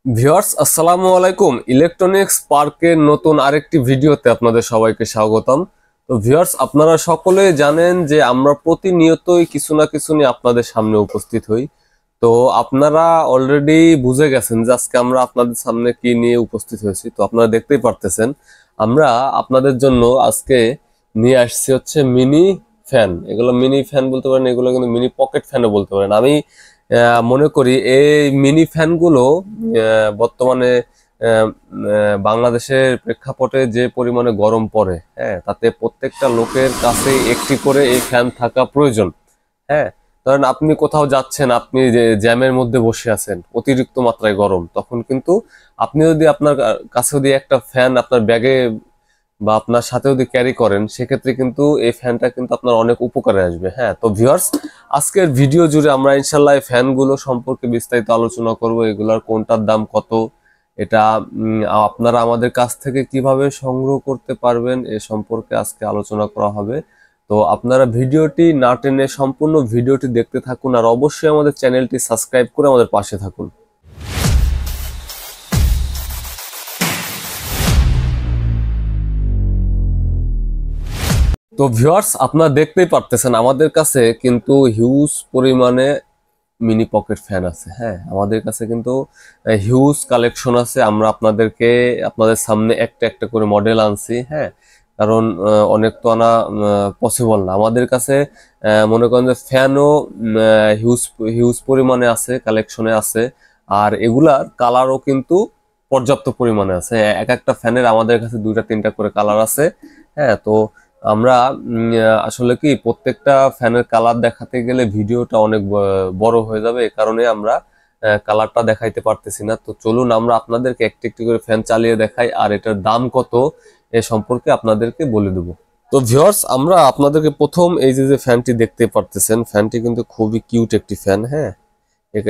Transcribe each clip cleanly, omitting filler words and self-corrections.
Viewers আসসালামু আলাইকুম। Electronics পার্কের নতুন আরেকটি ভিডিওতে আপনাদের সবাইকে স্বাগতম। তো ভিউয়ার্স, আপনারা সকলেই জানেন যে আমরা প্রতিনিয়তই কিছু না কিছু নিয়ে আপনাদের সামনে উপস্থিত হই। তো আপনারা অলরেডি বুঝে গেছেন যে আজকে আমরা আপনাদের সামনে কি নিয়ে উপস্থিত হয়েছি। তো আপনারা দেখতেই পারতেছেন আমরা আপনাদের জন্য আজকে নিয়ে আসছি হচ্ছে মিনি ফ্যান। এগুলো মিনি ফ্যান বলতে পারেন, এগুলো কিন্তু মিনি পকেট ফ্যানও বলতে পারেন। আমি মনে করি এই মিনি ফ্যানগুলো বর্তমানে বাংলাদেশের প্রেক্ষাপটে যে পরিমাণে গরম পড়ে, হ্যাঁ, তাতে প্রত্যেকটা লোকের কাছে একটি করে এই ফ্যান থাকা প্রয়োজন। হ্যাঁ, ধরেন আপনি কোথাও যাচ্ছেন, আপনি যে জ্যামের মধ্যে বসে আছেন, অতিরিক্ত মাত্রায় গরম, তখন কিন্তু আপনি যদি আপনার কাছে যদি একটা ফ্যান আপনার ব্যাগে বা আপনার সাথে যদি ক্যারি করেন, সেক্ষেত্রে কিন্তু এই ফ্যানটা কিন্তু আপনার অনেক উপকারে আসবে। হ্যাঁ, তো ভিউয়ার্স, আজকের ভিডিও জুড়ে আমরা ইনশাল্লাহ এই ফ্যানগুলো সম্পর্কে বিস্তারিত আলোচনা করব। এগুলোর কোনটার দাম কত, এটা আপনারা আমাদের কাছ থেকে কিভাবে সংগ্রহ করতে পারবেন, এ সম্পর্কে আজকে আলোচনা করা হবে। তো আপনারা ভিডিওটি না টেনে সম্পূর্ণ ভিডিওটি দেখতে থাকুন, আর অবশ্যই আমাদের চ্যানেলটি সাবস্ক্রাইব করে আমাদের পাশে থাকুন। তো ভিউয়ার্স, আপনারা দেখতেই পারতেছেন আমাদের কাছে কিন্তু হিউজ পরিমাণে মিনি পকেট ফ্যান আছে। হ্যাঁ, আমাদের কাছে কিন্তু হিউজ কালেকশন আছে। আমরা আপনাদের সামনে একটা একটা করে মডেল আনছি। হ্যাঁ, কারণ অনেক তো আনা পসিবল না। আমাদের কাছে মনে করেন যে ফ্যানও হিউজ হিউজ পরিমাণে আছে, কালেকশনে আছে। আর এগুলার কালারও কিন্তু পর্যাপ্ত পরিমাণে আছে। এক একটা ফ্যানের আমাদের কাছে দুইটা তিনটা করে কালার আছে। হ্যাঁ, তো আমরা আসলে কি প্রত্যেকটা ফ্যানের কালার দেখাতে গেলে ভিডিওটা অনেক বড় হয়ে যাবে, এ কারণে আমরা কালারটা দেখাইতে পারতেছি না। তো চলুন আমরা আপনাদেরকে একটি একটি করে ফ্যান চালিয়ে দেখাই, আর এটার দাম কত এ সম্পর্কে আপনাদেরকে বলে দেবো। তো ভিউয়ার্স, আমরা আপনাদেরকে প্রথম এই যে ফ্যানটি দেখতে পারতেছেন, ফ্যানটি কিন্তু খুবই কিউট একটি ফ্যান। হ্যাঁ,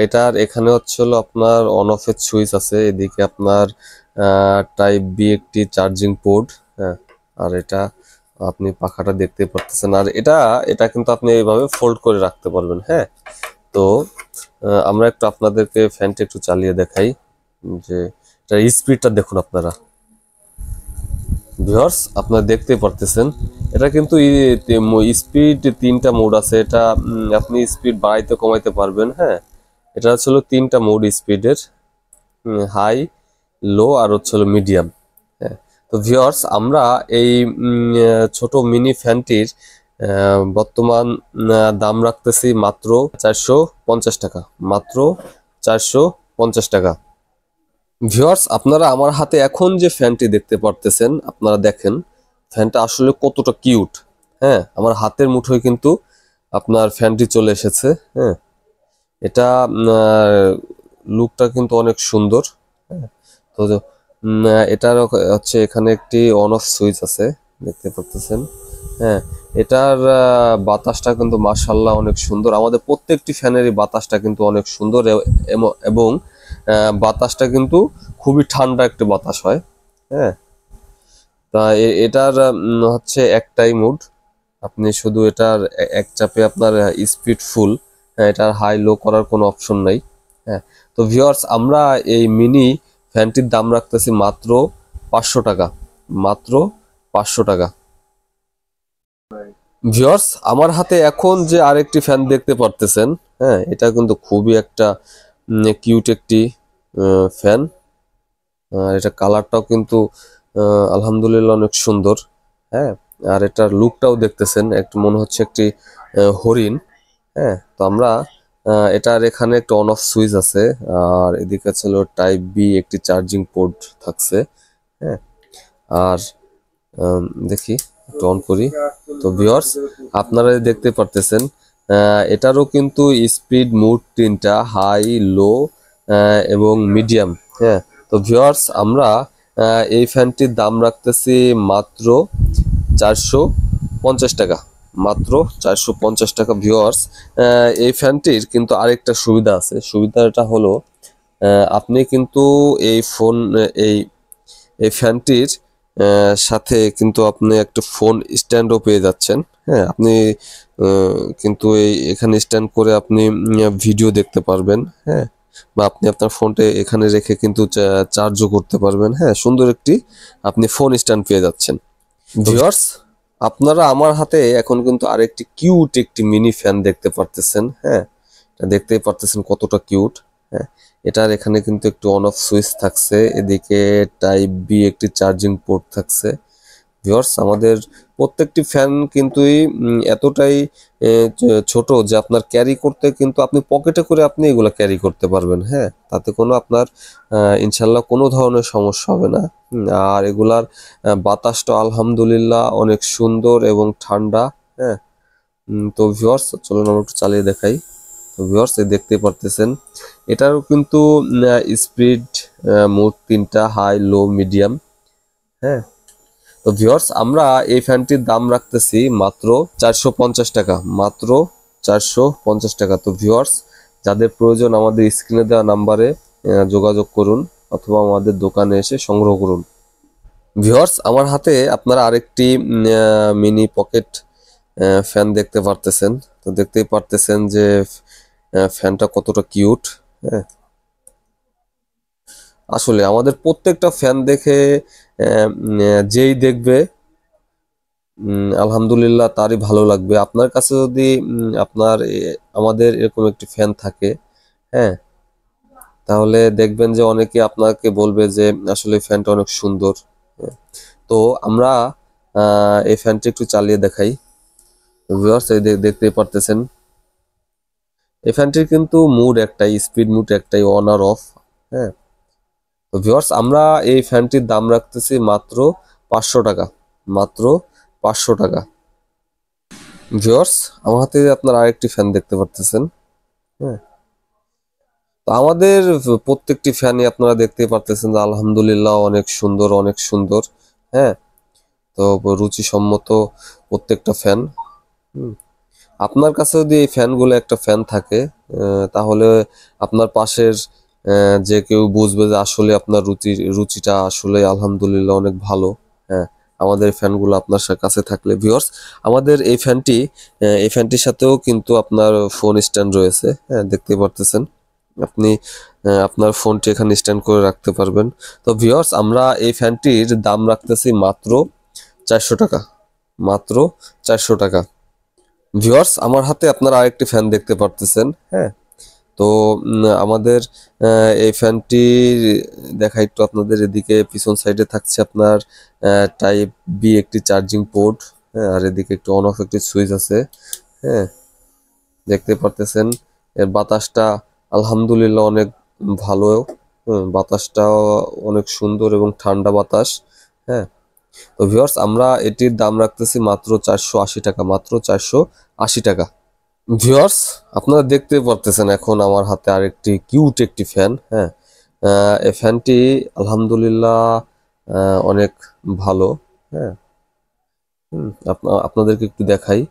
এটার এখানে হচ্ছে হলো আপনার অন অফ এর সুইচ আছে, এদিকে আপনার টাইপ বি একটি চার্জিং পোর্ট। হ্যাঁ, আর এটা আপনি পাখাটা দেখতে পারতেছেন, আর এটা এটা কিন্তু আপনি এইভাবে ফোল্ড করে রাখতে পারবেন। হ্যাঁ, তো আমরা একটু আপনাদেরকে ফ্যানটা একটু চালিয়ে দেখাই যে এটার স্পিডটা দেখুন আপনারা। ভিউয়ার্স, আপনারা দেখতে পারতেছেন এটা কিন্তু স্পিড তিনটা মোড আছে। এটা আপনি স্পিড বাড়াইতে কমাইতে পারবেন। হ্যাঁ, এটা হচ্ছে তিনটা মোড স্পিডের, হাই, লো আর হচ্ছে মিডিয়াম। হ্যাঁ, তো ভিউয়ার্স, আমরা এই ছোট মিনি ফ্যানটির বর্তমান দাম রাখতেছি মাত্র 450 টাকা, মাত্র 450 টাকা। ভিউয়ার্স, আপনারা আমার হাতে এখন যে ফ্যানটি দেখতে পারতেছেন, আপনারা দেখেন ফ্যানটা আসলে কতটা কিউট। হ্যাঁ, আমার হাতের মুঠোয় কিন্তু আপনার ফ্যানটি চলে এসেছে। হ্যাঁ, এটা লুকটা কিন্তু অনেক সুন্দর। হ্যাঁ, তো এটার হচ্ছে এখানে একটি অন অফ সুইচ আছে, দেখতে পাচ্ছেন। হ্যাঁ, এটার বাতাসটা কিন্তু মাশাআল্লাহ অনেক সুন্দর। আমাদের প্রত্যেকটি ফ্যানেরই বাতাসটা কিন্তু অনেক সুন্দর, এবং বাতাসটা কিন্তু খুবই ঠান্ডা একটি বাতাস হয়। হ্যাঁ, তা এটার হচ্ছে একটাই মুড, আপনি শুধু এটার এক চাপে আপনার স্পিড ফুল। হ্যাঁ, এটার হাই লো করার কোনো অপশন নাই। হ্যাঁ, তো ভিউয়ার্স, আমরা এই মিনি ফ্যানটির দাম রাখতেছি মাত্র 500 টাকা, মাত্র 500 টাকা। ভিউয়ার্স, আমার হাতে এখন যে আরেকটি ফ্যান দেখতে পারতেছেন, হ্যাঁ, এটা কিন্তু খুবই একটা কিউট একটি ফ্যান। এটা কালারটাও কিন্তু আলহামদুলিল্লাহ অনেক সুন্দর। হ্যাঁ, আর এটার লুকটাও দেখতেছেন, একটু মনে হচ্ছে একটি হরিণ। হ্যাঁ, তো আমরা এটার এখানে একটা অন অফ সুইচ আছে, আর এদিকে ছিল টাইপ বি একটি চার্জিং পোর্ট থাকছে। হ্যাঁ, আর দেখি একটু অন করি। তো ভিউয়ার্স, আপনারা দেখতে পারতেছেন এটারও কিন্তু স্পিড মোড তিনটা, হাই, লো এবং মিডিয়াম। হ্যাঁ, তো ভিউয়ার্স, আমরা এই ফ্যানটির দাম রাখতেছি মাত্র 450 টাকা, মাত্র 450 টাকা। ভিউয়ার্স, এই ফ্যানটির কিন্তু আরেকটা সুবিধা আছে। সুবিধাটা হলো আপনি কিন্তু এই এই এই ফ্যানটির সাথে কিন্তু আপনি একটা ফোন স্ট্যান্ডও পেয়ে যাচ্ছেন। হ্যাঁ, আপনি কিন্তু এখানে স্ট্যান্ড করে আপনি ভিডিও দেখতে পারবেন। হ্যাঁ, বা আপনি আপনার ফোনটা এখানে রেখে কিন্তু চার্জও করতে পারবেন। হ্যাঁ, সুন্দর একটি আপনি ফোন স্ট্যান্ড পেয়ে যাচ্ছেন। ভিউয়ার্স, আপনারা আমার হাতে এখন কিন্তু আরেকটি কিউট একটি মিনি ফ্যান দেখতে পারতেছেন। হ্যাঁ, এটা দেখতেই পারতেছেন কতটা কিউট। হ্যাঁ, এটার এখানে কিন্তু একটু অন অফ সুইচ থাকছে, এদিকে টাইপ বি একটি চার্জিং পোর্ট থাকছে। ভিউয়ার্স, আমাদের প্রত্যেকটি ফ্যান কিন্তু এতটাই ছোট যে আপনার ক্যারি করতে কিন্তু আপনি পকেটে করে আপনি এগুলো ক্যারি করতে পারবেন। হ্যাঁ, তাতে কোনো আপনার ইনশাল্লাহ কোনো ধরনের সমস্যা হবে না। আর এগুলার বাতাসটা আলহামদুলিল্লাহ অনেক সুন্দর এবং ঠান্ডা। হ্যাঁ, তো ভিউয়ার্স চলুন আমরা একটু চালিয়ে দেখাই। তো ভিউয়ার্স, দেখতেই পারতেছেন এটারও কিন্তু স্পিড মোড 3টা, হাই, লো, মিডিয়াম। হ্যাঁ, তো ভিউয়ার্স, আমরা এই ফ্যানটির দাম রাখতেছি মাত্র 450 টাকা, মাত্র 450 টাকা। তো ভিউয়ার্স, যাদের প্রয়োজন আমাদের স্ক্রিনে দেওয়া নাম্বারে যোগাযোগ করুন অথবা আমাদের দোকানে এসে সংগ্রহ করুন। ভিউয়ার্স, আমার হাতে আপনারা আরেকটি মিনি পকেট ফ্যান দেখতে পারতেছেন। তো দেখতেই পারতেছেন যে ফ্যানটা কতটা কিউট। হ্যাঁ, আসলে আমাদের প্রত্যেকটা ফ্যান দেখে যেই দেখবে আলহামদুলিল্লাহ তারই ভালো লাগবে। আপনার কাছে যদি আপনার আমাদের এরকম একটি ফ্যান থাকে, হ্যাঁ, তাহলে দেখবেন যে অনেকে আপনাকে বলবে যে আসলে ফ্যানটা অনেক সুন্দর। হ্যাঁ, তো আমরা এই ফ্যানটি একটু চালিয়ে দেখাই। ভিউয়ার্স, এই দেখতেই পারতেছেন এই ফ্যানটির কিন্তু মুড একটাই, স্পিড মুড একটাই, অন আর অফ। হ্যাঁ, তো ভিউয়ার্স, আমরা এই ফ্যানটির দাম রাখতেছি মাত্র 500 টাকা, মাত্র 500 টাকা। ভিউয়ার্স, আমার হাতে আপনার আরেকটি ফ্যান দেখতে পারতেছেন। হ্যাঁ, তো আমাদের প্রত্যেকটি ফ্যানই আপনারা দেখতেই পারতেছেন যে আলহামদুলিল্লাহ অনেক সুন্দর, অনেক সুন্দর। হ্যাঁ, তো রুচিসম্মত প্রত্যেকটা ফ্যান। আপনার কাছে যদি এই ফ্যানগুলো একটা ফ্যান থাকে তাহলে আপনার পাশের যে কেউ বুঝবে যে আসলে আপনার রুচিটা আসলে আলহামদুলিল্লাহ অনেক ভালো। হ্যাঁ, আমাদের ফ্যানগুলো আপনার কাছে থাকলে। ভিউয়ার্স, আমাদের এই ফ্যানটির সাথেও কিন্তু আপনার ফোন স্ট্যান্ড রয়েছে। হ্যাঁ, দেখতে পারতেছেন আপনি আপনার ফোনটি এখানে স্ট্যান্ড করে রাখতে পারবেন। তো ভিউয়ার্স, আমরা এই ফ্যানটির দাম রাখতেছি মাত্র 400 টাকা, মাত্র 400 টাকা। ভিউয়ার্স, আমার হাতে আপনারা আরেকটি ফ্যান দেখতে পারতেছেন। হ্যাঁ, তো আমাদের এই ফ্যানটি দেখা একটু আপনাদের, এদিকে পিছন সাইডে থাকছে আপনার টাইপ বি একটি চার্জিং পোর্ট। হ্যাঁ, আর এদিকে একটু অন অফ একটি সুইচ আছে। হ্যাঁ, দেখতে পারতেছেন এর বাতাসটা আলহামদুলিল্লাহ অনেক ভালো। বাতাসটা অনেক সুন্দর এবং ঠান্ডা বাতাস। হ্যাঁ, তো ভিউয়ার্স, আমরা এটির দাম রাখতেছি মাত্র 480 টাকা, মাত্র 480 টাকা। ভিউয়ার্স, আপনারা দেখতে পারতেছেন এখন আমার হাতে আরেকটি কিউট একটি ফ্যান। হ্যাঁ, এই ফ্যানটি আলহামদুলিল্লাহ অনেক ভালো। হ্যাঁ, আপনাদেরকে একটু দেখাই।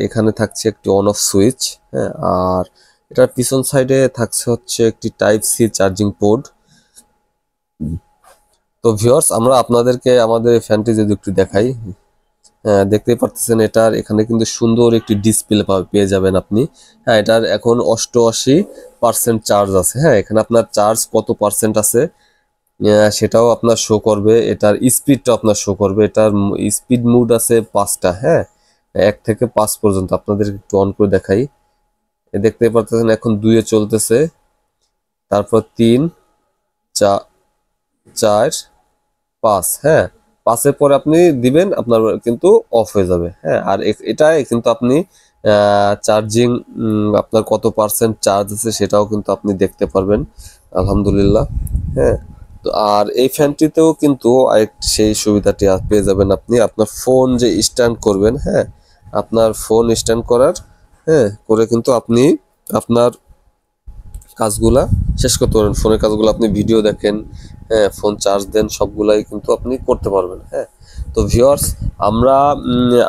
এখানে থাকছে একটি অন অফ সুইচ। হ্যাঁ, আর এটার পিছন সাইডে থাকছে হচ্ছে একটি টাইপ সি চার্জিং পোর্ট। তো ভিউয়ার্স, আমরা আপনাদেরকে আমাদের এই ফ্যানটি যদি একটু দেখাই, দেখতেই পারতেছেন এটার এখানে কিন্তু সুন্দর একটি ডিসপ্লে পেয়ে যাবেন আপনি। হ্যাঁ, এটার এখন 88% চার্জ আছে। হ্যাঁ, এখানে আপনার চার্জ কত পার্সেন্ট আছে সেটাও আপনার শো করবে, এটার স্পিডটা আপনার শো করবে। এটার স্পিড মোড আছে 5টা। হ্যাঁ, 1 থেকে 5 পর্যন্ত আপনাদের একটু অন করে দেখাই। দেখতে পারতেছেন এখন 2-এ চলতেছে, তারপর 3, 4, 5। হ্যাঁ, 5-এর পরে আপনি দিবেন, আপনার কিন্তু অফ হয়ে যাবে। হ্যাঁ, আর এটাই কিন্তু আপনি চার্জিং আপনার কত পার্সেন্ট চার্জ আছে সেটাও কিন্তু আপনি দেখতে পারবেন আলহামদুলিল্লাহ। হ্যাঁ, তো আর এই ফ্যানটিতেও কিন্তু আরেকটি সেই সুবিধাটি পেয়ে যাবেন আপনি, আপনার ফোন যে স্ট্যান্ড করবেন। হ্যাঁ, আপনার ফোন স্ট্যান্ড করার, হ্যাঁ, করে কিন্তু আপনি আপনার কাজগুলা শেষ করতে পারবেন। ফোনের কাজগুলো আপনি ভিডিও দেখেন, হ্যাঁ, ফোন চার্জ দেন, সবগুলাই কিন্তু আপনি করতে পারবেন। হ্যাঁ, তো ভিউয়ার্স, আমরা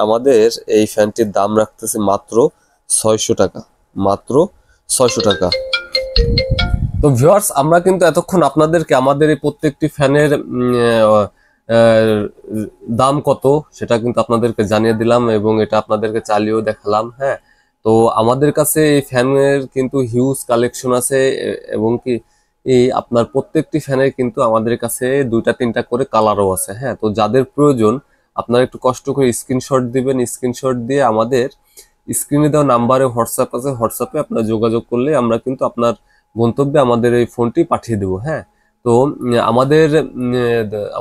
আমাদের এই ফ্যানটির দাম রাখতেছি মাত্র 600 টাকা, মাত্র 600 টাকা। তো ভিউয়ার্স, আমরা কিন্তু এতক্ষণ আপনাদেরকে আমাদের এই প্রত্যেকটি ফ্যানের দাম কত সেটা কিন্তু আপনাদেরকে জানিয়ে দিলাম এবং এটা আপনাদেরকে চালিয়েও দেখালাম। হ্যাঁ, তো আমাদের কাছে এই ফ্যানের কিন্তু হিউজ কালেকশন আছে এবং কি এই আপনার প্রত্যেকটি ফ্যানের কিন্তু আমাদের কাছে 2টা 3টা করে কালারও আছে। হ্যাঁ, তো যাদের প্রয়োজন আপনারা একটু কষ্ট করে স্ক্রিনশট দিবেন, স্ক্রিনশট দিয়ে আমাদের স্ক্রিনে দেওয়া নাম্বারে হোয়াটসঅ্যাপ আছে, হোয়াটসঅ্যাপে আপনারা যোগাযোগ করলে আমরা কিন্তু আপনার গন্তব্যে আমাদের এই ফোনটি পাঠিয়ে দেবো। হ্যাঁ, তো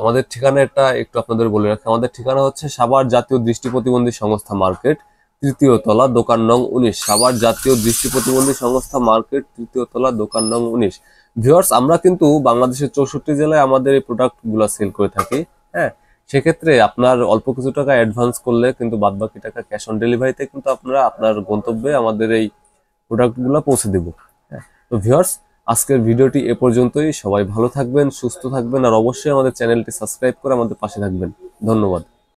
আমাদের ঠিকানাটা একটু আপনাদের বলে রাখি। আমাদের ঠিকানা হচ্ছে সাভার জাতীয় দৃষ্টি প্রতিবন্ধী সংস্থা মার্কেট, ৩য় তলা, দোকান নং ১৯। সাভার জাতীয় দৃষ্টি প্রতিবন্ধী সংস্থা মার্কেট, ৩য় তলা, দোকান নং ১৯। ভিউয়ার্স, আমরা কিন্তু বাংলাদেশের ৬৪ জেলায় আমাদের এই প্রোডাক্টগুলো সেল করে থাকি। হ্যাঁ, সেক্ষেত্রে আপনার অল্প কিছু টাকা অ্যাডভান্স করলে কিন্তু বাদবাকি টাকা ক্যাশ অন ডেলিভারিতে কিন্তু আপনারা আপনার গন্তব্যে আমাদের এই প্রোডাক্টগুলো পৌঁছে দেব। হ্যাঁ, তো ভিউয়ার্স, আজকের ভিডিওটি এ পর্যন্তই। সবাই ভালো থাকবেন, সুস্থ থাকবেন, আর অবশ্যই আমাদের চ্যানেলটি সাবস্ক্রাইব করে আমাদের পাশে থাকবেন। ধন্যবাদ।